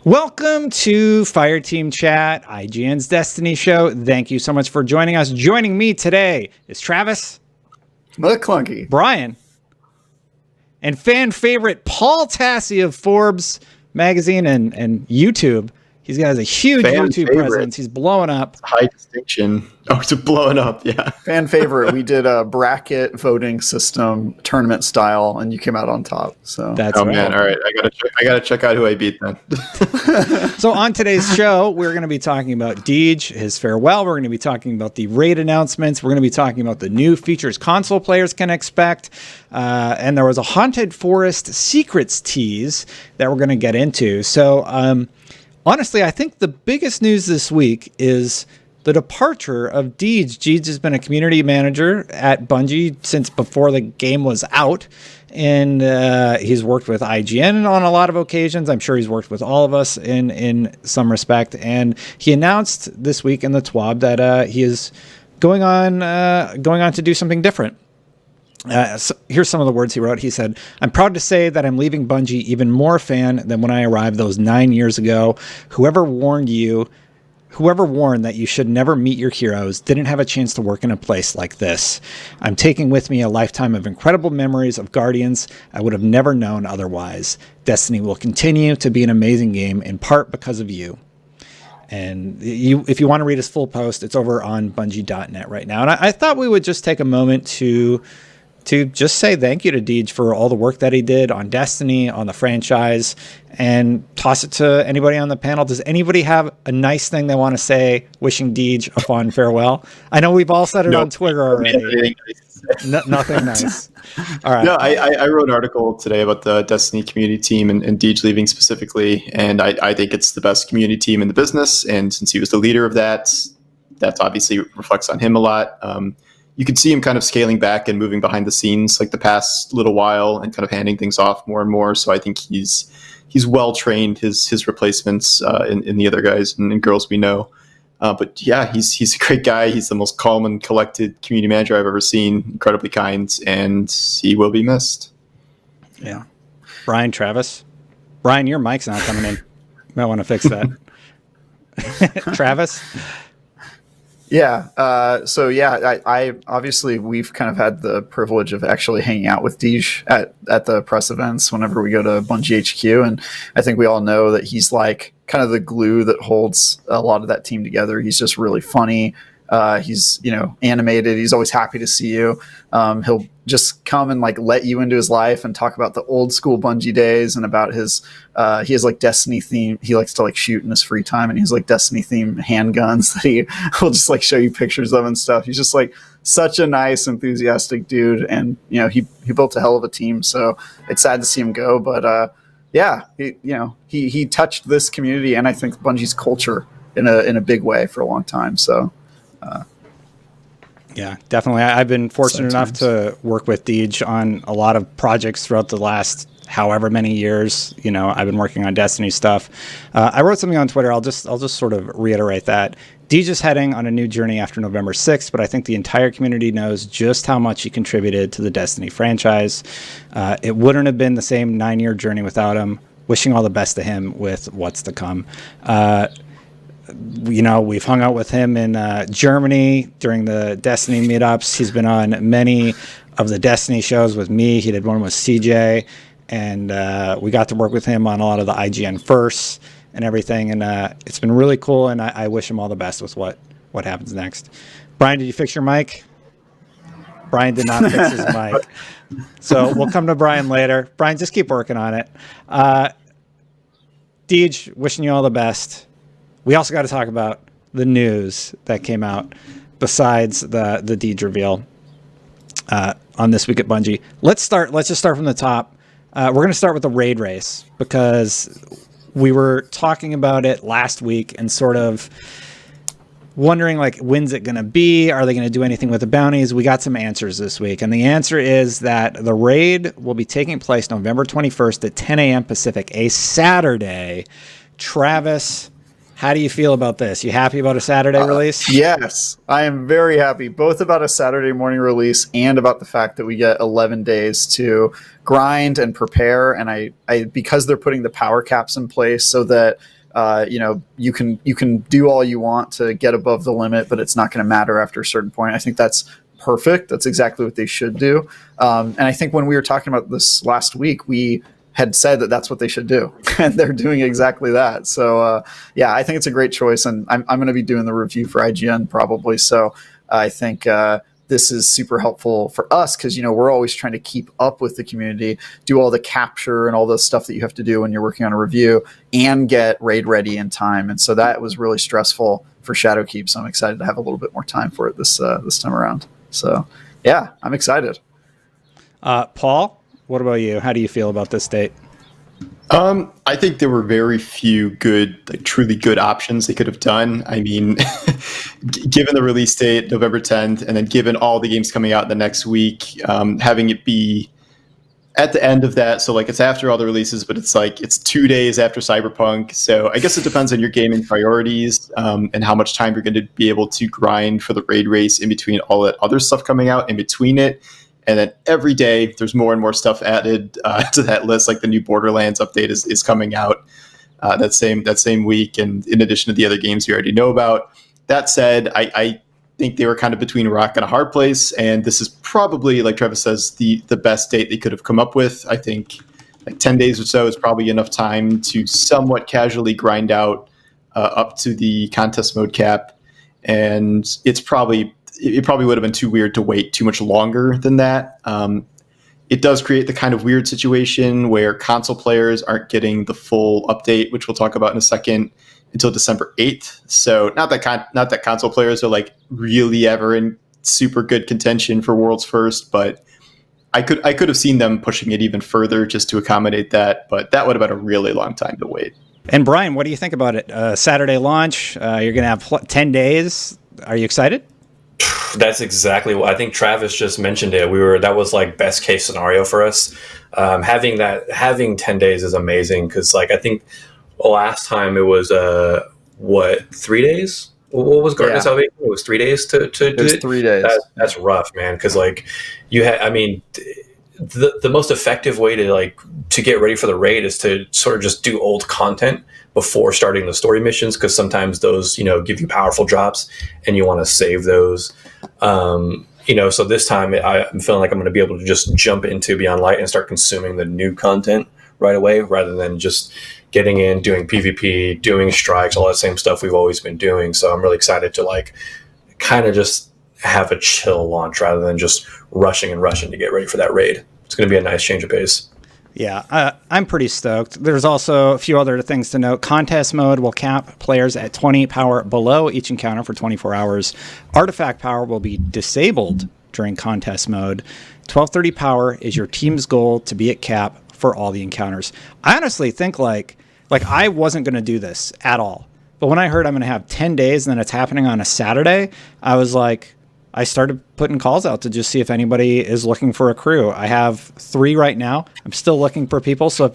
Welcome to Fireteam Chat, IGN's Destiny show. Thank you so much for joining us. Joining me today is Travis, McClunky, Brian, and fan favorite Paul Tassi of Forbes magazine and YouTube. He's got a huge YouTube presence. He's blowing up. High distinction. Oh, it's blowing up. Yeah. Fan favorite. We did a bracket voting system, tournament style, and you came out on top. So that's right. Man, all right. I gotta check out who I beat then. So on today's show, we're going to be talking about DeeJ, his farewell. We're going to be talking about the raid announcements. We're going to be talking about the new features console players can expect. And there was a Haunted Forest Secrets tease that we're going to get into. So, honestly, I think the biggest news this week is the departure of DeeJ. DeeJ has been a community manager at Bungie since before the game was out, and he's worked with IGN on a lot of occasions. I'm sure he's worked with all of us in some respect, and he announced this week in the TWAB that he is going on to do something different. So here's some of the words he wrote. He said, "I'm proud to say that I'm leaving Bungie even more fan than when I arrived those 9 years ago. Whoever warned that you should never meet your heroes didn't have a chance to work in a place like this. I'm taking with me a lifetime of incredible memories of Guardians I would have never known otherwise. Destiny will continue to be an amazing game, in part because of you." And if you want to read his full post, it's over on Bungie.net right now. And I thought we would just take a moment to just say thank you to DeeJ for all the work that he did on Destiny, on the franchise, and toss it to anybody on the panel. Does anybody have a nice thing they want to say, wishing DeeJ a fond farewell? I know we've all said it on Twitter already. Nothing nice. All right. No, I wrote an article today about the Destiny community team and DeeJ leaving specifically, and I think it's the best community team in the business, and since he was the leader of that obviously reflects on him a lot. You could see him kind of scaling back and moving behind the scenes like the past little while and kind of handing things off more and more. So I think he's well trained, his replacements in the other guys and girls we know. But yeah, he's a great guy. He's the most calm and collected community manager I've ever seen. Incredibly kind, and he will be missed. Yeah. Brian, Travis. Brian, your mic's not coming in. You might want to fix that. Travis? Yeah. I obviously we've kind of had the privilege of actually hanging out with DeeJ at the press events whenever we go to Bungie HQ, and I think we all know that he's like kind of the glue that holds a lot of that team together. He's just really funny. He's animated. He's always happy to see you. He'll just come and like let you into his life and talk about the old school Bungie days and about his he has like Destiny theme. He likes to like shoot in his free time, and he's like Destiny themed handguns that he will just like show you pictures of and stuff. He's just like such a nice, enthusiastic dude, and he built a hell of a team. So it's sad to see him go, but he touched this community and I think Bungie's culture in a big way for a long time. So. Yeah, definitely. I've been fortunate enough to work with DeeJ on a lot of projects throughout the last however many years. I've been working on Destiny stuff. I wrote something on Twitter. I'll just sort of reiterate that. DeeJ is heading on a new journey after November 6th, but I think the entire community knows just how much he contributed to the Destiny franchise. It wouldn't have been the same 9-year journey without him. Wishing all the best to him with what's to come. We've hung out with him in Germany during the Destiny meetups. He's been on many of the Destiny shows with me. He did one with CJ, and we got to work with him on a lot of the IGN firsts and everything. And it's been really cool, and I wish him all the best with what happens next. Brian, did you fix your mic? Brian did not fix his mic. So we'll come to Brian later. Brian, just keep working on it. DeeJ, wishing you all the best. We also got to talk about the news that came out besides the DeeJ reveal on This Week at Bungie. Let's just start from the top. We're going to start with the raid race because we were talking about it last week and sort of wondering, like, when's it going to be? Are they going to do anything with the bounties? We got some answers this week, and the answer is that the raid will be taking place November 21st at 10 a.m. Pacific, a Saturday. Travis, how do you feel about this? You happy about a Saturday release? Yes, I am very happy, both about a Saturday morning release and about the fact that we get 11 days to grind and prepare. And I because they're putting the power caps in place so that you can do all you want to get above the limit, but it's not going to matter after a certain point. I think that's perfect. That's exactly what they should do. And I think when we were talking about this last week, we had said that that's what they should do, and they're doing exactly that. So I think it's a great choice, and I'm going to be doing the review for IGN probably. So I think this is super helpful for us because we're always trying to keep up with the community, do all the capture and all the stuff that you have to do when you're working on a review, and get raid ready in time. And so that was really stressful for Shadowkeep. So I'm excited to have a little bit more time for it this time around. So yeah, I'm excited. Paul, what about you? How do you feel about this date? I think there were very few good, truly good options they could have done. I mean, given the release date, November 10th, and then given all the games coming out the next week, having it be at the end of that. So it's after all the releases, but it's 2 days after Cyberpunk. So I guess it depends on your gaming priorities, and how much time you're going to be able to grind for the raid race in between all that other stuff coming out in between it. And then every day there's more and more stuff added to that list. Like the new Borderlands update is coming out that same week. And in addition to the other games we already know about. That said, I think they were kind of between a rock and a hard place. And this is probably, like Travis says, the best date they could have come up with. I think 10 days or so is probably enough time to somewhat casually grind out up to the contest mode cap. And it probably would have been too weird to wait too much longer than that. It does create the kind of weird situation where console players aren't getting the full update, which we'll talk about in a second, until December 8th. So not that console players are really ever in super good contention for World's First, but I could have seen them pushing it even further just to accommodate that. But that would have been a really long time to wait. And Brian, what do you think about it? Saturday launch. You're going to have 10 days. Are you excited? That's exactly what I think. Travis just mentioned it. That was best case scenario for us. Having 10 days is amazing because I think last time it was 3 days. What was Garden Salvation? It was 3 days to do it. It was 3 days. That's rough, man. Because you had, the most effective way to get ready for the raid is to sort of just do old content before starting the story missions, because sometimes those give you powerful drops and you want to save those. So this time I'm feeling like I'm going to be able to just jump into Beyond Light and start consuming the new content right away, rather than just getting in, doing PvP, doing strikes, all that same stuff we've always been doing. So I'm really excited to kind of just have a chill launch rather than just rushing to get ready for that raid. It's going to be a nice change of pace. Yeah, I'm pretty stoked. There's also a few other things to note. Contest mode will cap players at 20 power below each encounter for 24 hours. Artifact power will be disabled during contest mode. 1230 power is your team's goal to be at cap for all the encounters. I honestly think I wasn't going to do this at all. But when I heard I'm going to have 10 days and then it's happening on a Saturday, I was I started putting calls out to just see if anybody is looking for a crew. I have 3 right now. I'm still looking for people. So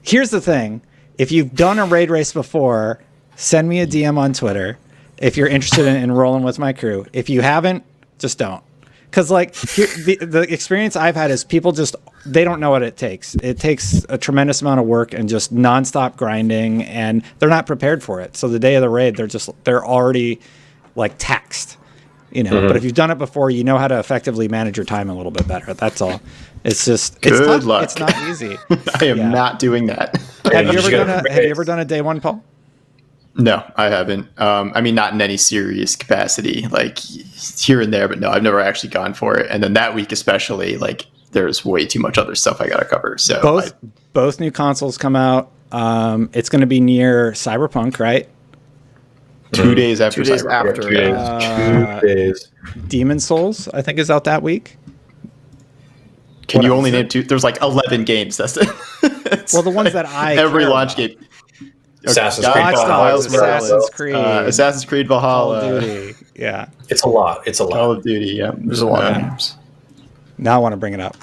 here's the thing. If you've done a raid race before, send me a DM on Twitter if you're interested in enrolling with my crew. If you haven't, just don't. Because the experience I've had is people they don't know what it takes. It takes a tremendous amount of work and just nonstop grinding, and they're not prepared for it. So the day of the raid, they're already taxed. But if you've done it before, you know how to effectively manage your time a little bit better. That's all. It's just Good it's tough. luck. It's not easy. I am not doing that. Have you ever done a day one, Paul? No, I haven't. Not in any serious capacity, here and there, but no, I've never actually gone for it. And then that week especially, there's way too much other stuff I got to cover. So both new consoles come out. It's going to be near Cyberpunk, right? 2 days after. 2 days after. 2 days. Demon Souls, I think, is out that week. Can you only name 2? There's 11 games. That's it. Well, the ones that every launch game. Assassin's Creed Valhalla. Assassin's Creed Valhalla. Call of Duty. Yeah. It's a lot. Call of Duty, yeah. There's a lot of names. Now I want to bring it up.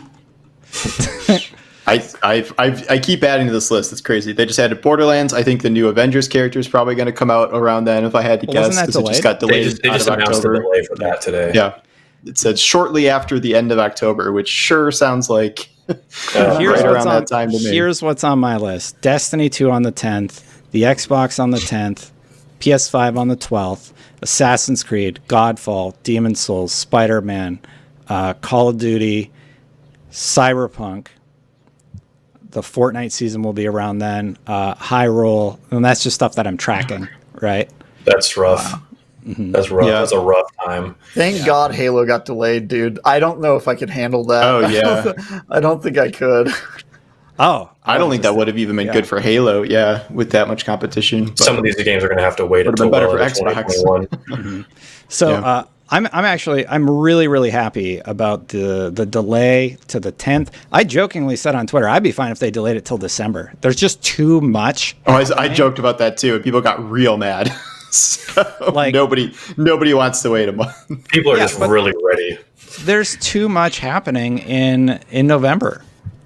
I keep adding to this list. It's crazy. They just added Borderlands. I think the new Avengers character is probably going to come out around then, if I had to guess, wasn't that because it just got They delayed just out of announced the October. delay for that today. Yeah, it said shortly after the end of October, which sure sounds like Here's right what's around on, that time to me. Here's what's on my list: Destiny 2 on the 10th, the Xbox on the 10th, PS5 on the 12th, Assassin's Creed, Godfall, Demon's Souls, Spider-Man, Call of Duty, Cyberpunk. The Fortnite season will be around then. Hyrule, and that's just stuff that I'm tracking, right? That's rough. Wow. That's rough. Yeah. That's a rough time. Thank God Halo got delayed, dude. I don't know if I could handle that. Oh, yeah. I don't think I could. Oh, I don't think that would have even been good for Halo, with that much competition. But Some of these games are going to have to wait Would've until been better well for into Xbox. 2021. So Yeah. I'm really, really happy about the delay to the 10th. I jokingly said on Twitter, I'd be fine if they delayed it till December. There's just too much. I joked about that too, and people got real mad. So Like- nobody wants to wait a month. People are Yeah, just but- really ready. There's too much happening in November.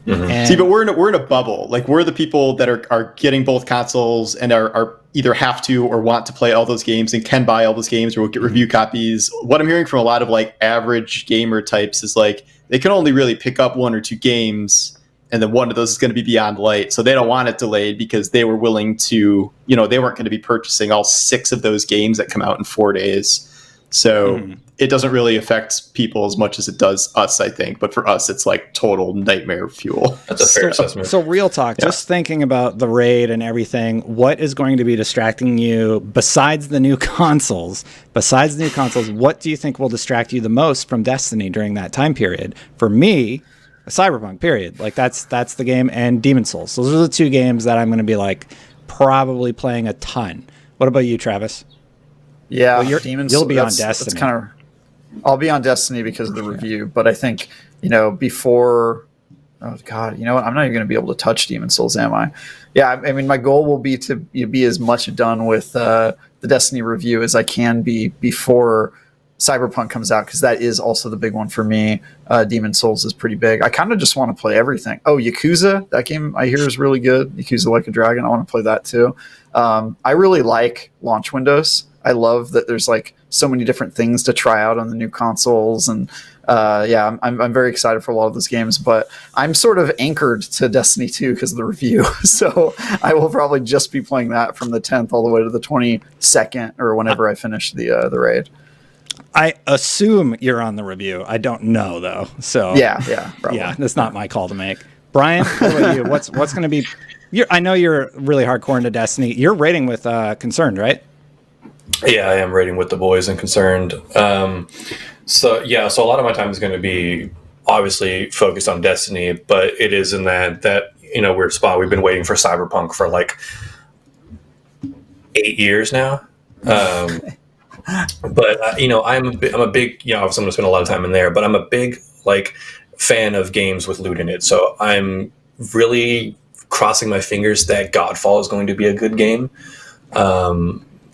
And See, but we're in a bubble. Like, we're the people that are getting both consoles and are either have to or want to play all those games and can buy all those games or will get review copies. What I'm hearing from a lot of like average gamer types is like they can only really pick up one or two games, and then one of those is going to be Beyond Light. So they don't want it delayed because they were willing to, they weren't going to be purchasing all 6 of those games that come out in 4 days. So it doesn't really affect people as much as it does us, I think. But for us, it's like total nightmare fuel. That's a fair assessment. So real talk, just thinking about the raid and everything, what is going to be distracting you besides the new consoles? What do you think will distract you the most from Destiny during that time period? For me, Cyberpunk, period. Like that's the game, and Demon's Souls. Those are the 2 games that I'm going to be like probably playing a ton. What about you, Travis? Yeah, Well, Demon's you'll be on that's Destiny. kind of. I'll be on Destiny because of the review, but I think before. Oh God, you know what? I'm not even going to be able to touch Demon's Souls, am I? Yeah, I mean, my goal will be to be as much done with the Destiny review as I can be before Cyberpunk comes out, because that is also the big one for me. Demon's Souls is pretty big. I kind of just want to play everything. Oh, Yakuza, that game I hear is really good. Yakuza Like a Dragon, I want to play that too. I really like launch windows. I love that there's like so many different things to try out on the new consoles, and I'm very excited for a lot of those games. But I'm sort of anchored to Destiny 2 because of the review, so I will probably just be playing that from the 10th all the way to the 22nd or whenever I finish the raid. I assume you're on the review. I don't know though. So Yeah, probably. yeah, that's not my call to make. Brian, what about you? What's going to be? I know you're really hardcore into Destiny. You're rating with Concerned, right? Yeah, I am rating with the boys and Concerned. So a lot of my time is going to be obviously focused on Destiny, but it is in that weird spot. We've been waiting for Cyberpunk for like 8 years now. But I'm a big obviously I'm going to spend a lot of time in there, but I'm a big like fan of games with loot in it. So I'm really crossing my fingers that Godfall is going to be a good game.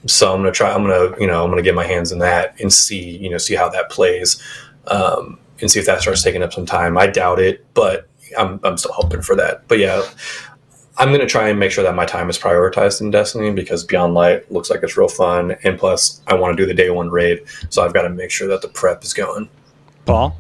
So I'm gonna get my hands in that and see how that plays, and see if that starts taking up some time. I doubt it, but I'm still hoping for that. But yeah, I'm gonna try and make sure that my time is prioritized in Destiny, because Beyond Light looks like it's real fun, and plus I want to do the day 1 raid, so I've got to make sure that the prep is going. Paul?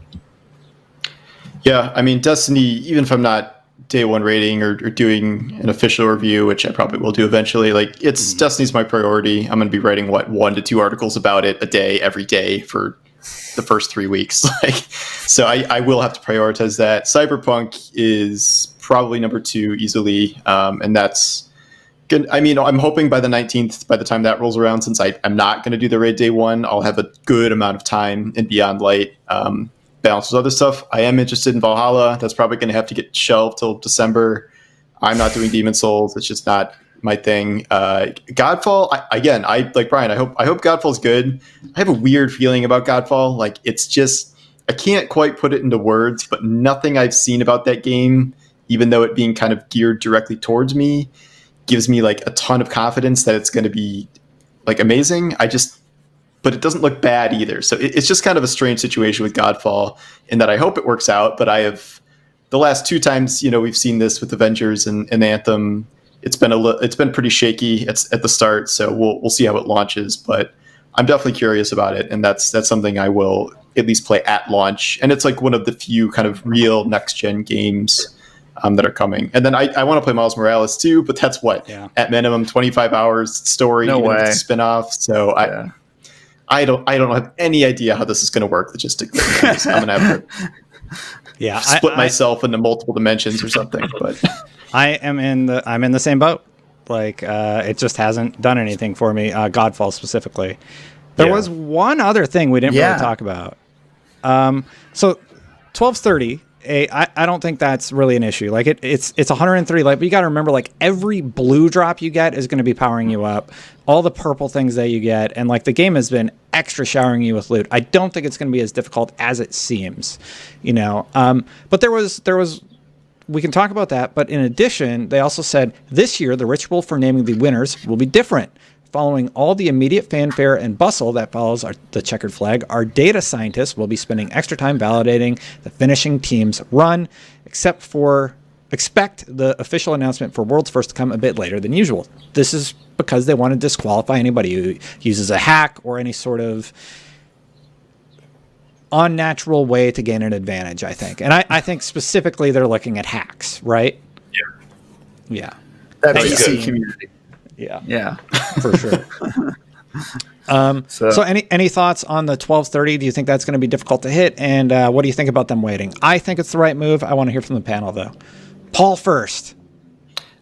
Yeah, I mean, Destiny, even if I'm not day 1 rating or doing an official review, which I probably will do eventually, like Destiny's my priority. I'm going to be writing 1 to 2 articles about it a day, every day for the first 3 weeks. So I will have to prioritize that. Cyberpunk is probably number 2 easily. And that's good. I mean, I'm hoping by the 19th, by the time that rolls around, since I'm not going to do the raid day 1, I'll have a good amount of time in Beyond Light. Balance with other stuff. I am interested in Valhalla. That's probably going to have to get shelved till December. I'm not doing Demon's Souls. It's just not my thing. Godfall, I like Brian. I hope Godfall's good. I have a weird feeling about Godfall. Like, it's just, I can't quite put it into words, but nothing I've seen about that game, even though it being kind of geared directly towards me, gives me like a ton of confidence that it's going to be like amazing. But it doesn't look bad either. So it's just kind of a strange situation with Godfall, in that I hope it works out, but I have the last two times, we've seen this with Avengers and Anthem, it's been pretty shaky at the start. So we'll see how it launches, but I'm definitely curious about it. And that's something I will at least play at launch. And it's like one of the few kind of real next gen games that are coming. And then I want to play Miles Morales too, but that's at minimum 25 hours story, No way. spin-off. So I don't have any idea how this is going to work logistically. I'm going to have to split myself into multiple dimensions or something. But I'm in the same boat. Like it just hasn't done anything for me. Godfall specifically. There was one other thing we didn't really talk about. So 1230. I don't think that's really an issue. Like it's 103 light, but you got to remember, like every blue drop you get is going to be powering you up. All the purple things that you get, and like the game has been extra showering you with loot. I don't think it's going to be as difficult as it seems, But there was. We can talk about that, but in addition, they also said this year the ritual for naming the winners will be different. Following all the immediate fanfare and bustle that follows the checkered flag, our data scientists will be spending extra time validating the finishing team's run, expect the official announcement for World's First to come a bit later than usual. This is because they want to disqualify anybody who uses a hack or any sort of unnatural way to gain an advantage, I think. And I think specifically they're looking at hacks, right? Yeah. That PC community. Yeah, for sure. So any thoughts on the 1230? Do you think that's going to be difficult to hit? And what do you think about them waiting? I think it's the right move. I want to hear from the panel, though. Paul first.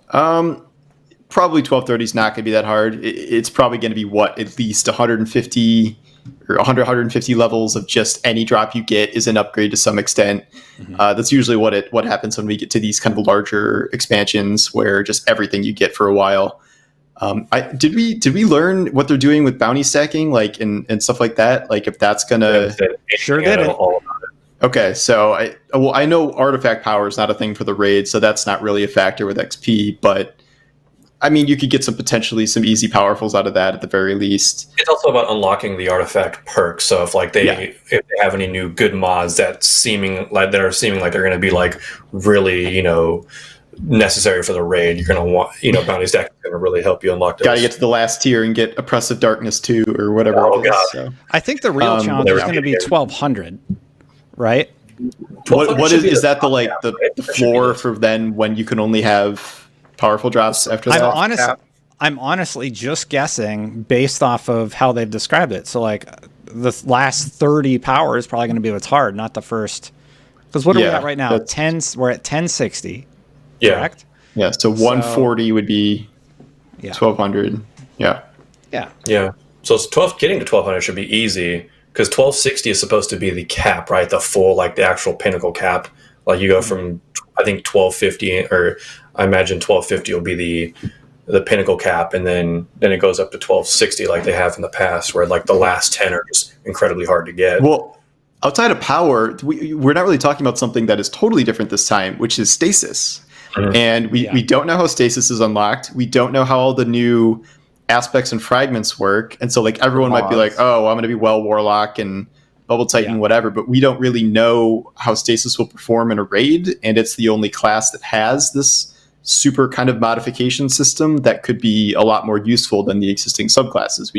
Probably 1230 is not going to be that hard. It's probably going to be at least 150 or 150 levels of just any drop you get is an upgrade to some extent. Mm-hmm. That's usually what happens when we get to these kind of larger expansions where just everything you get for a while. Did we learn what they're doing with bounty stacking, like and stuff like that? Like if that's gonna sure didn't. Okay, so I know artifact power is not a thing for the raid, so that's not really a factor with XP. But I mean, you could get potentially some easy powerfuls out of that at the very least. It's also about unlocking the artifact perks. So if they have any new good mods that are seeming like they're going to be like really necessary for the raid, you're going to want bounty stack is going to really help you unlock those. Got to get to the last tier and get Oppressive Darkness 2 or whatever. So. I think the real challenge is going to be 1200, right? Is that the floor for then when you can only have powerful drops after that? I'm honestly just guessing based off of how they've described it. So like the last 30 power is probably going to be what's hard, not the first. Because what are we at right now? We're at 1060. Correct? Yeah, so 140 would be 1200. Yeah. So getting to 1200 should be easy because 1260 is supposed to be the cap, right? The full, like the actual pinnacle cap. Like you go from, I think 1250, or I imagine 1250 will be the pinnacle cap, and then it goes up to 1260 like they have in the past, where like the last 10 are just incredibly hard to get. Well, outside of power, we're not really talking about something that is totally different this time, which is stasis. Mm-hmm. And we don't know how stasis is unlocked. We don't know how all the new aspects and fragments work. And so like everyone might be like, oh, I'm going to be Warlock and Bubble Titan, whatever. But we don't really know how stasis will perform in a raid. And it's the only class that has this super kind of modification system that could be a lot more useful than the existing subclasses.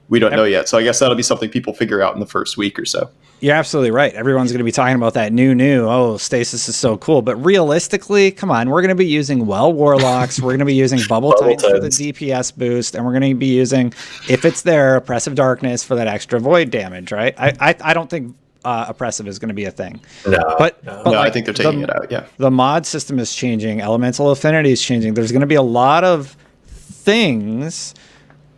We don't know yet. So I guess that'll be something people figure out in the first week or so. You're absolutely right. Everyone's going to be talking about that new, stasis is so cool. But realistically, come on, we're going to be using Warlocks. We're going to be using Bubble Titans for the DPS boost. And we're going to be using, if it's there, Oppressive Darkness for that extra void damage, right? I don't think Oppressive is going to be a thing. But I think they're taking it out, The mod system is changing. Elemental Affinity is changing. There's going to be a lot of things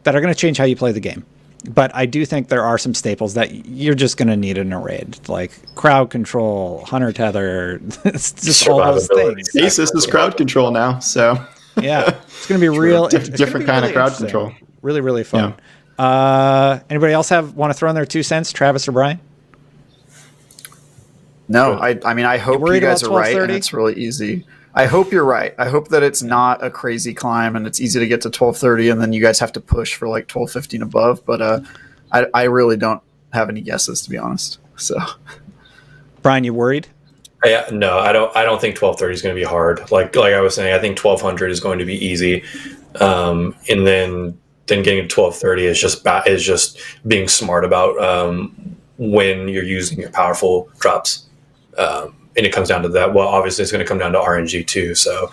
that are going to change how you play the game. But I do think there are some staples that you're just going to need in a raid, like crowd control, hunter tether, it's just all those things. Stasis is crowd control now, so it's going to be real different kind of crowd control. Really, really fun. Anybody else want to throw in their 2 cents, Travis or Brian? No, I mean, I hope you guys are right, and it's really easy. I hope you're right. I hope that it's not a crazy climb and it's easy to get to 1230 and then you guys have to push for like 1250 and above. But I really don't have any guesses, to be honest. So, Brian, you worried? No, I don't think 1230 is going to be hard. Like I was saying, I think 1200 is going to be easy, and then getting to 1230 is just being smart about when you're using your powerful drops, and it comes down to that. Well, obviously, it's going to come down to RNG too. So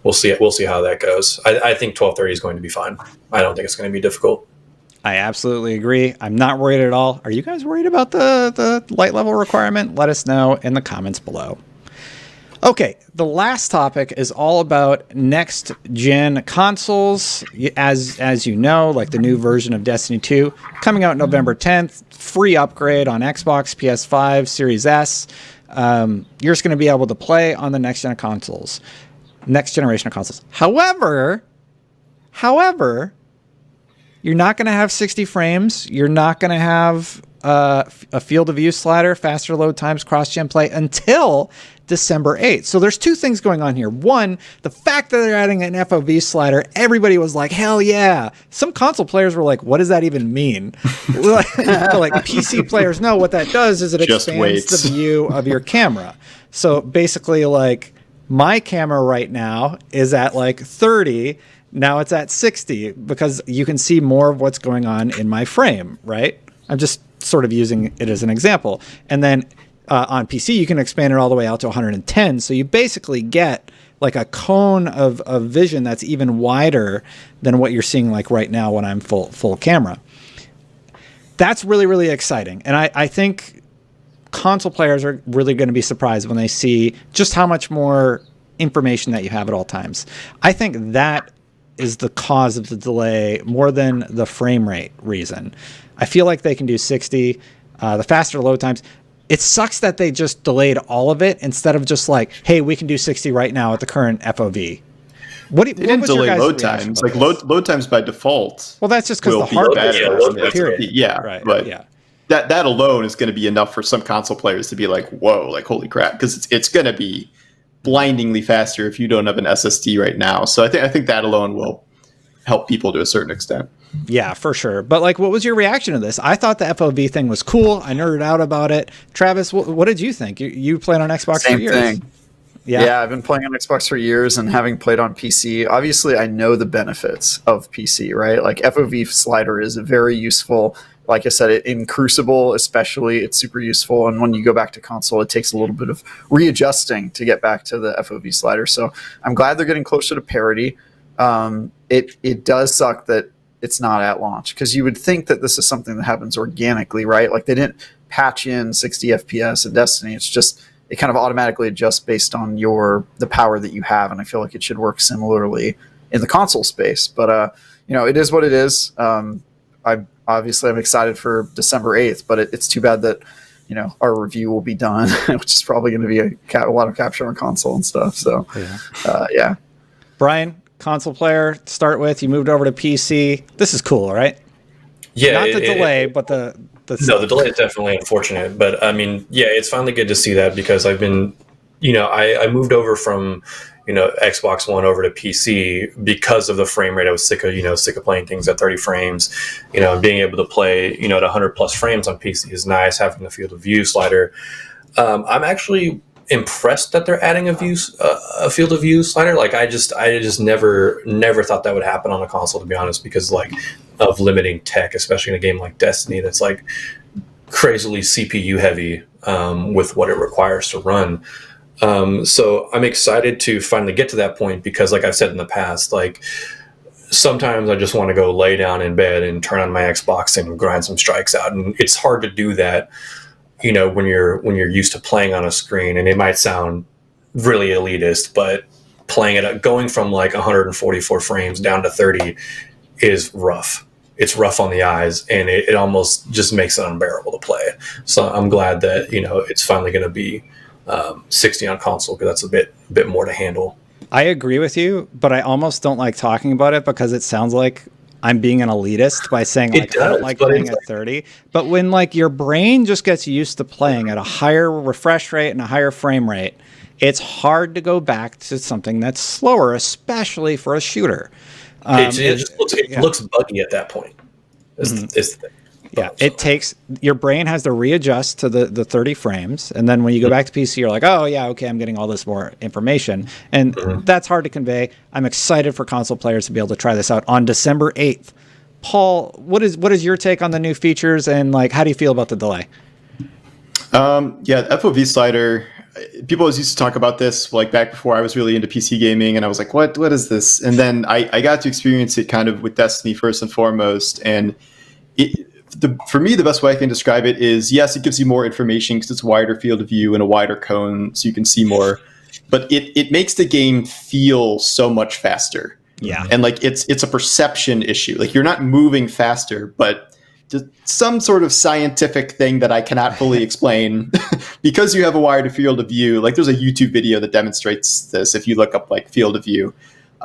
we'll see how that goes. I think 1230 is going to be fine. I don't think it's going to be difficult. I absolutely agree. I'm not worried at all. Are you guys worried about the light level requirement? Let us know in the comments below. Okay, the last topic is all about next gen consoles. As you know, like the new version of Destiny 2 coming out November 10th, free upgrade on Xbox, PS5, Series S. You're just going to be able to play on the next generation of consoles. However, you're not going to have 60 frames. You're not going to have a field of view slider, faster load times, cross-gen play until December 8th. So there's two things going on here. One, the fact that they're adding an FOV slider, everybody was like, hell yeah. Some console players were like, what does that even mean? Like PC players know what that does is it expands the view of your camera. So basically, like, my camera right now is at like 30. Now it's at 60 because you can see more of what's going on in my frame, right? I'm just sort of using it as an example. And then on PC, you can expand it all the way out to 110. So you basically get like a cone of vision that's even wider than what you're seeing like right now when I'm full camera. That's really, really exciting. And I think console players are really going to be surprised when they see just how much more information that you have at all times. I think that is the cause of the delay more than the frame rate reason. I feel like they can do 60, the faster load times. It sucks that they just delayed all of it instead of just like, hey, we can do 60 right now at the current FOV. They didn't delay load times. Like load times by default. Well, that's just because the hardware is period. Yeah, right. But yeah. That alone is going to be enough for some console players to be like, whoa, like holy crap, because it's going to be blindingly faster if you don't have an SSD right now. So I think that alone will help people to a certain extent. Yeah, for sure. But like, what was your reaction to this? I thought the FOV thing was cool. I nerded out about it. Travis, what did you think? You played on Xbox for years. Same thing. Yeah, I've been playing on Xbox for years and having played on PC. Obviously, I know the benefits of PC, right? Like FOV slider is very useful. Like I said, in Crucible especially, it's super useful. And when you go back to console, it takes a little bit of readjusting to get back to the FOV slider. So I'm glad they're getting closer to parity. It does suck that it's not at launch, because you would think that this is something that happens organically, right? Like they didn't patch in 60 FPS in Destiny. It's just it kind of automatically adjusts based on the power that you have. And I feel like it should work similarly in the console space. But it is what it is. I'm excited for December 8th, but it's too bad that, our review will be done, which is probably going to be a lot of capture on console and stuff. So, yeah. Brian, console player to start with, you moved over to PC. This is cool, right? Yeah. Not the delay, but the delay is definitely unfortunate. But I mean, yeah, it's finally good to see that, because I've been, I moved over from, Xbox One over to PC because of the frame rate. I was sick of playing things at 30 frames, and being able to play, at 100 plus frames on PC is nice, having the field of view slider. I'm actually impressed that they're adding a field of view slider. Like I just never thought that would happen on a console, to be honest, because like of limiting tech, especially in a game like Destiny that's like crazily CPU heavy with what it requires to run. So I'm excited to finally get to that point, because like I've said in the past, like sometimes I just want to go lay down in bed and turn on my Xbox and grind some strikes out. And it's hard to do that, when you're used to playing on a screen. And it might sound really elitist, but going from like 144 frames down to 30 is rough. It's rough on the eyes, and it almost just makes it unbearable to play. So I'm glad that, it's finally going to be 60 on console, because that's a bit more to handle. I agree with you, but I almost don't like talking about it, because it sounds like I'm being an elitist by saying like I don't like playing at 30. But when like your brain just gets used to playing at a higher refresh rate and a higher frame rate, it's hard to go back to something that's slower, especially for a shooter. It looks buggy at that point. Is the thing. Yeah, it takes, your brain has to readjust to the 30 frames. And then when you go back to PC, you're like, oh, yeah, okay, I'm getting all this more information. And that's hard to convey. I'm excited for console players to be able to try this out on December 8th. Paul, what is your take on the new features, and like, how do you feel about the delay? Yeah, the FOV slider. People always used to talk about this like back before I was really into PC gaming, and I was like, what is this? And then I got to experience it kind of with Destiny first and foremost. And for me, the best way I can describe it is, yes, it gives you more information because it's a wider field of view and a wider cone, so you can see more. But it makes the game feel so much faster. Yeah. And like it's a perception issue. Like you're not moving faster, but just some sort of scientific thing that I cannot fully explain because you have a wider field of view. Like there's a YouTube video that demonstrates this. If you look up like field of view,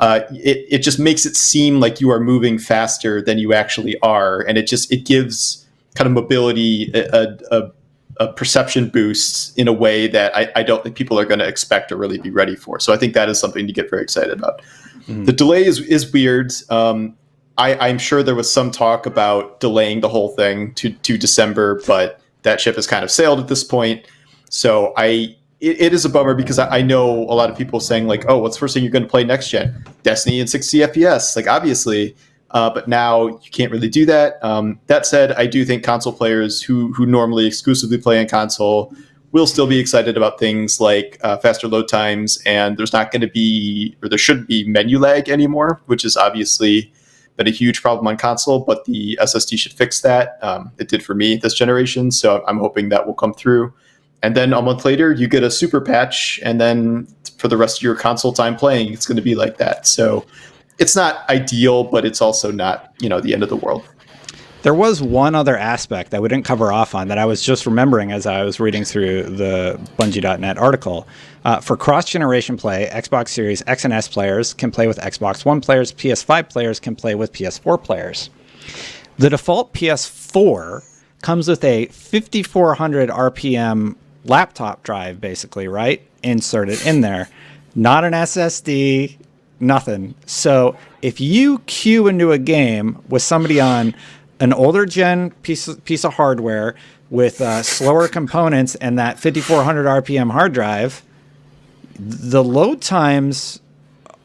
it just makes it seem like you are moving faster than you actually are. And it gives kind of mobility, a perception boost in a way that I don't think people are going to expect or really be ready for. So I think that is something to get very excited about. The delay is weird. I'm sure there was some talk about delaying the whole thing to December, but that ship has kind of sailed at this point. So it is a bummer because I know a lot of people saying like, oh, what's the first thing you're going to play next gen? Destiny in 60 FPS, like obviously. But now you can't really do that. That said, I do think console players who normally exclusively play on console will still be excited about things like faster load times, and there's not going to be, or there shouldn't be, menu lag anymore, which is obviously been a huge problem on console, but the SSD should fix that. It did for me this generation, so I'm hoping that will come through. And then a month later, you get a super patch, and then for the rest of your console time playing, it's going to be like that. So it's not ideal, but it's also not, the end of the world. There was one other aspect that we didn't cover off on that I was just remembering as I was reading through the Bungie.net article. For cross-generation play, Xbox Series X and S players can play with Xbox One players, PS5 players can play with PS4 players. The default PS4 comes with a 5400 RPM laptop drive, basically, right? Inserted in there. Not an SSD, nothing. So if you queue into a game with somebody on an older gen piece of hardware with slower components and that 5400 RPM hard drive, the load times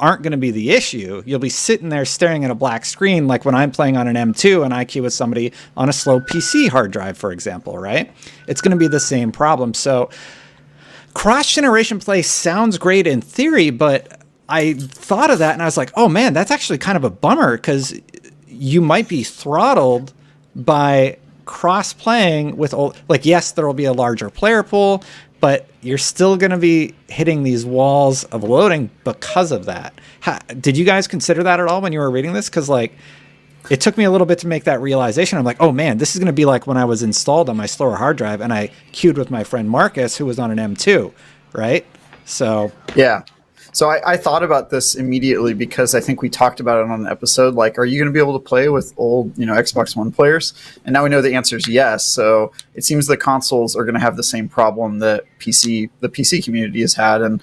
aren't going to be the issue. You'll be sitting there staring at a black screen like when I'm playing on an M2 and I queue with somebody on a slow PC hard drive, for example, right? It's going to be the same problem. So cross-generation play sounds great in theory, but I thought of that and I was like, oh man, that's actually kind of a bummer because you might be throttled by cross-playing with yes, there will be a larger player pool, but you're still going to be hitting these walls of loading because of that. Did you guys consider that at all when you were reading this? Because it took me a little bit to make that realization. I'm like, oh man, this is going to be like when I was installed on my slower hard drive and I queued with my friend Marcus, who was on an M2, right? So yeah. So I thought about this immediately because I think we talked about it on an episode. Like, are you going to be able to play with old, Xbox One players? And now we know the answer is yes. So it seems the consoles are going to have the same problem that the PC community has had. And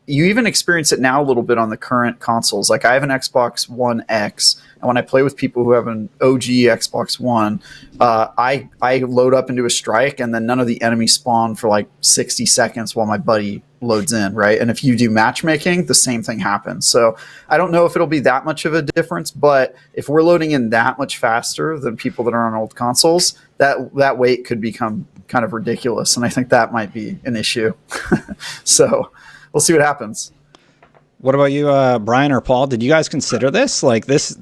you even experience it now a little bit on the current consoles. Like I have an Xbox One X, and when I play with people who have an OG Xbox One, I load up into a strike, and then none of the enemies spawn for like 60 seconds while my buddy loads in, right? And if you do matchmaking, the same thing happens. So I don't know if it'll be that much of a difference, but if we're loading in that much faster than people that are on old consoles, that wait could become kind of ridiculous, and I think that might be an issue. So we'll see what happens. What about you, Brian or Paul? Did you guys consider this? Like this,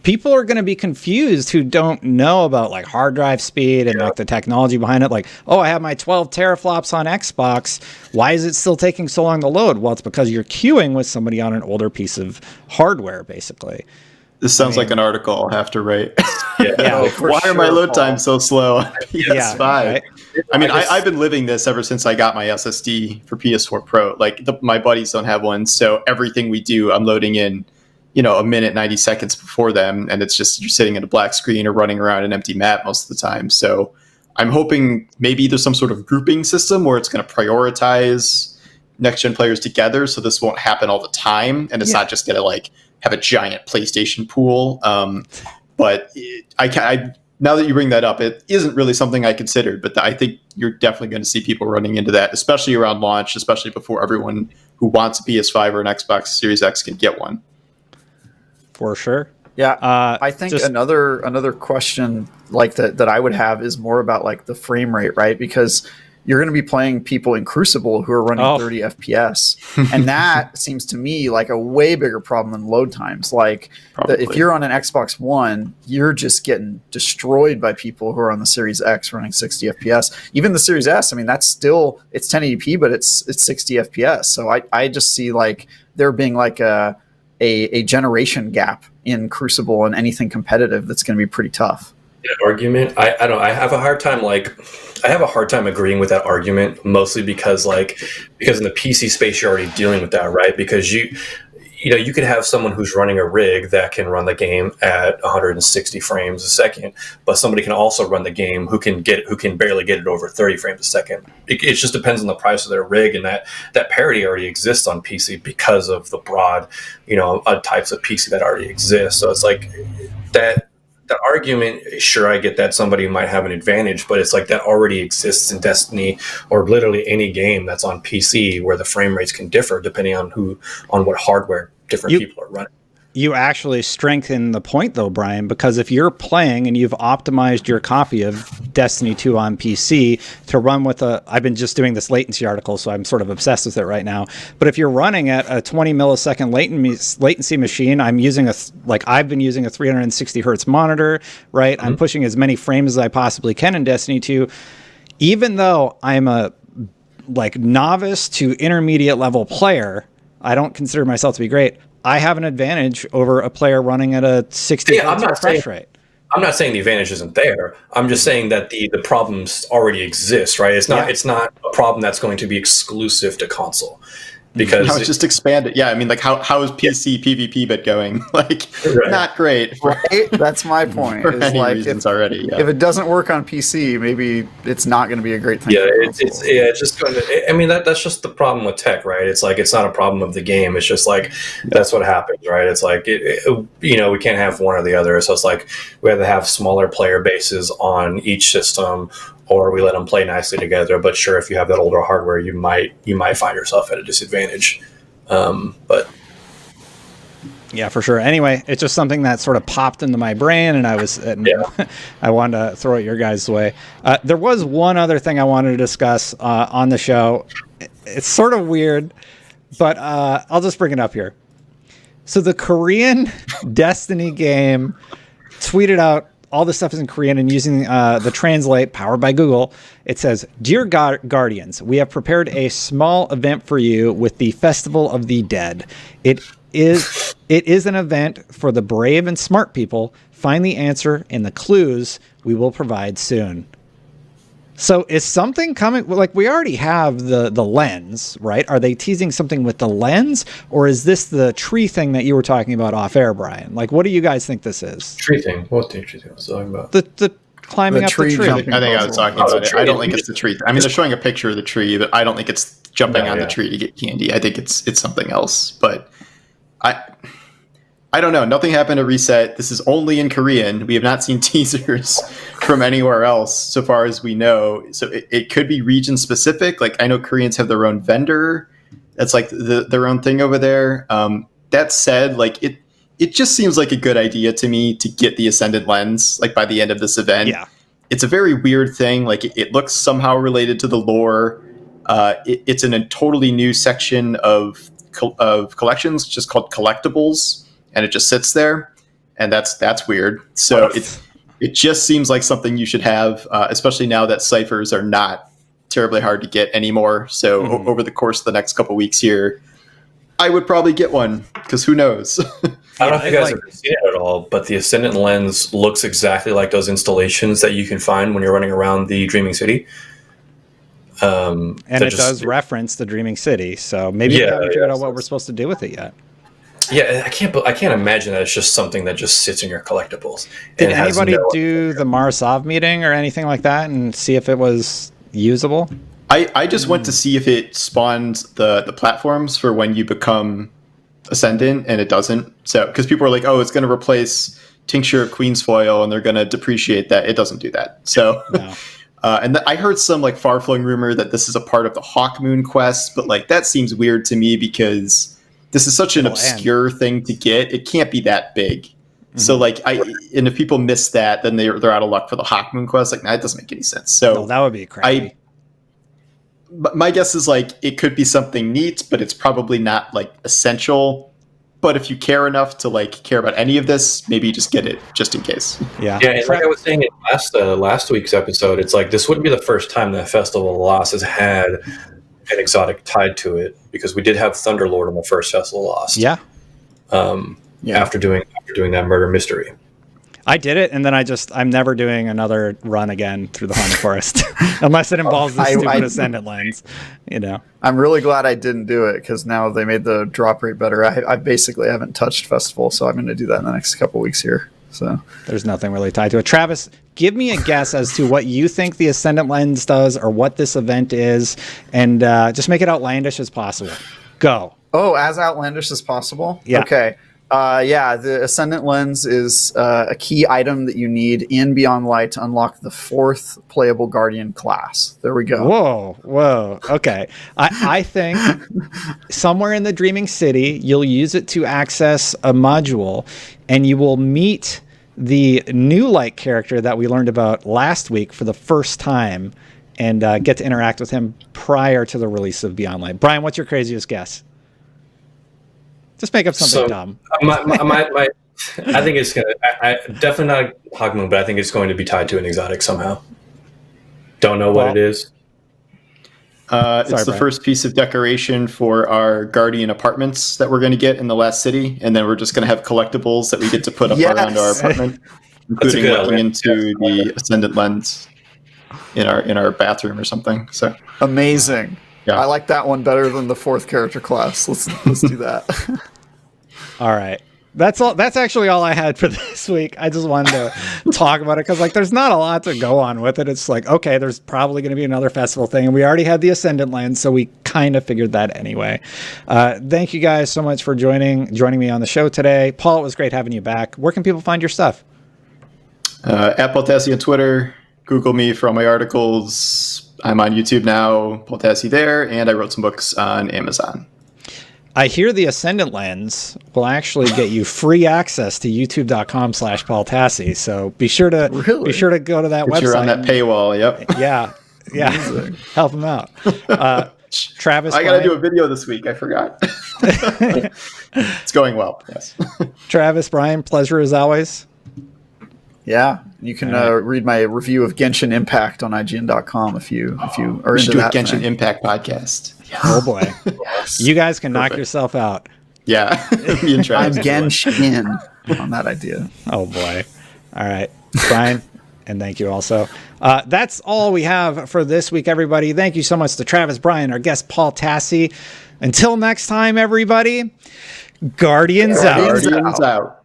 people are going to be confused who don't know about like hard drive speed and like the technology behind it. Like, oh, I have my 12 teraflops on Xbox. Why is it still taking so long to load? Well, it's because you're queuing with somebody on an older piece of hardware, basically. This sounds like an article I'll have to write. Yeah. Why are my load times so slow on PS5? Right? I mean, I've been living this ever since I got my SSD for PS4 Pro. Like my buddies don't have one, so everything we do, I'm loading in, a minute, 90 seconds before them, and it's just you're sitting at a black screen or running around an empty map most of the time. So I'm hoping maybe there's some sort of grouping system where it's going to prioritize next-gen players together, so this won't happen all the time, and it's not just going to have a giant PlayStation pool. But I now that you bring that up, it isn't really something I considered, but I think you're definitely going to see people running into that, especially around launch, especially before everyone who wants a PS5 or an Xbox Series X can get one. For sure. Yeah, I think just- another question like that I would have is more about like the frame rate, right? Because you're going to be playing people in Crucible who are running 30 FPS, and that seems to me like a way bigger problem than load times. Like if you're on an Xbox One, you're just getting destroyed by people who are on the Series X running 60 FPS. Even the Series S, I mean, that's still, it's 1080p, but it's 60 FPS. So I just see like there being like a generation gap in Crucible and anything competitive that's going to be pretty tough. Argument, I don't know, I have a hard time agreeing with that argument, mostly because in the PC space you're already dealing with that, right? Because you could have someone who's running a rig that can run the game at 160 frames a second, but somebody can also run the game who can barely get it over 30 frames a second. It just depends on the price of their rig, and that parity already exists on PC because of the broad types of PC that already exist. So it's like that. The argument, sure, I get that somebody might have an advantage, but it's like that already exists in Destiny or literally any game that's on PC where the frame rates can differ depending on what hardware different people are running. You actually strengthen the point, though, Brian, because if you're playing and you've optimized your copy of Destiny 2 on PC to run with I've been just doing this latency article, so I'm sort of obsessed with it right now. But if you're running at a 20 millisecond latency machine, I've been using a 360 hertz monitor, right? Mm-hmm. I'm pushing as many frames as I possibly can in Destiny 2. Even though I'm a novice to intermediate level player, I don't consider myself to be great. I have an advantage over a player running at a 60 refresh rate. I'm not saying the advantage isn't there. I'm just saying that the problems already exist, right? It's not a problem that's going to be exclusive to console. Because now it's just expanded. Yeah, I mean, like how is PC PvP bit going? Not great. Right? That's my point. For many reasons already. Yeah. If it doesn't work on PC, maybe it's not going to be a great thing. Yeah, it's just going to. I mean, that's just the problem with tech, right? It's like it's not a problem of the game. It's just like that's what happens, right? It's like we can't have one or the other. So it's like we have to have smaller player bases on each system, or we let them play nicely together. But sure, if you have that older hardware, you might find yourself at a disadvantage. But yeah, for sure. Anyway, it's just something that sort of popped into my brain, and I wanted to throw it your guys' way. There was one other thing I wanted to discuss on the show. It's sort of weird, but I'll just bring it up here. So the Korean Destiny game tweeted out, all this stuff is in Korean, and using the translate powered by Google, it says, "Dear Guardians, we have prepared a small event for you with the Festival of the Dead. It is an event for the brave and smart people. Find the answer in the clues we will provide soon." So is something coming? Like, we already have the lens, right? Are they teasing something with the lens, or is this the tree thing that you were talking about off air, Brian? Like, what do you guys think this is? Tree thing? What tree thing I was talking about? The climbing up the tree. I think I was talking about it. I don't think it's the tree. I mean, they're showing a picture of the tree, but I don't think it's jumping on the tree to get candy. I think it's something else. But I don't know. Nothing happened to Reset. This is only in Korean. We have not seen teasers from anywhere else so far as we know. So it could be region specific. Like, I know Koreans have their own vendor. That's like their own thing over there. That said, like it just seems like a good idea to me to get the Ascendant lens like by the end of this event. Yeah. It's a very weird thing. Like it looks somehow related to the lore. It's in a totally new section of collections just called collectibles. And it just sits there, and that's weird. So it just seems like something you should have, especially now that ciphers are not terribly hard to get anymore. So over the course of the next couple weeks here, I would probably get one, because who knows? I don't know if you guys have seen it at all, but the Ascendant lens looks exactly like those installations that you can find when you're running around the Dreaming City. And it does reference the Dreaming City, so maybe we haven't figured out what we're supposed to do with it yet. Yeah, I can't imagine that it's just something that just sits in your collectibles. Did anybody do the Marsov meeting or anything like that and see if it was usable? I just went to see if it spawned the platforms for when you become Ascendant, and it doesn't. So because people are like, oh, it's going to replace tincture of queen's foil and they're going to depreciate that. It doesn't do that. So, No. And I heard some like far-flung rumor that this is a part of the Hawkmoon quest, but like that seems weird to me because this is such an obscure thing to get. It can't be that big. So like and if people miss that, then they're out of luck for the Hawkmoon quest. Like that doesn't make any sense. So that would be crappy. My guess is like it could be something neat, but it's probably not like essential. But if you care enough to like care about any of this, maybe you just get it just in case. Yeah. Yeah, and like I was saying in last week's episode, it's like this wouldn't be the first time that Festival of Lost has had an exotic tied to it, because we did have Thunderlord on the first Festival of Lost. Yeah. After doing that murder mystery. I did it, and then I'm never doing another run again through the Haunted Forest unless it involves the stupid Ascendant lens. You know, I'm really glad I didn't do it because now they made the drop rate better. I basically haven't touched Festival, so I'm going to do that in the next couple weeks here. So there's nothing really tied to it. Travis, give me a guess as to what you think the Ascendant lens does or what this event is, and just make it outlandish as possible. Go. Oh, as outlandish as possible? Yeah. Okay. The Ascendant Lens is a key item that you need in Beyond Light to unlock the 4th playable Guardian class. There we go. Whoa. Okay. I think somewhere in the Dreaming City, you'll use it to access a module, and you will meet the new Light character that we learned about last week for the first time, and get to interact with him prior to the release of Beyond Light. Brian, what's your craziest guess? Just make up something dumb. I think it's gonna. Definitely not Hawkmoon, but I think it's going to be tied to an exotic somehow. Don't know what it is. It's the first piece of decoration for our Guardian apartments that we're going to get in the last city, and then we're just going to have collectibles that we get to put up around our apartment, including looking into the Ascendant lens in our bathroom or something. So amazing. Yeah. I like that one better than the 4th character class. Let's do that. All right. That's all. That's actually all I had for this week. I just wanted to talk about it because like there's not a lot to go on with it. It's like, okay, there's probably going to be another festival thing, and we already had the Ascendant lens, so we kind of figured that anyway. Thank you guys so much for joining me on the show today. Paul, it was great having you back. Where can people find your stuff? At Tassi on Twitter. Google me for all my articles. I'm on YouTube now, Paul Tassi there, and I wrote some books on Amazon. I hear the Ascendant lens will actually get you free access to youtube.com/Paul Tassi. So be sure to go to that website. You're on that paywall. Yep. Yeah. Help him out. Travis, I got to do a video this week. I forgot. It's going well. Yes. Travis, Brian, pleasure as always. Yeah, you can read my review of Genshin Impact on IGN.com if you are into that. Genshin Impact podcast. Yeah. Oh boy, yes. You guys can knock yourself out. Yeah, I'm Genshin on that idea. Oh boy. All right, Brian, and thank you also. That's all we have for this week, everybody. Thank you so much to Travis, Brian, our guest Paul Tassi. Until next time, everybody. Guardians out. Guardians out.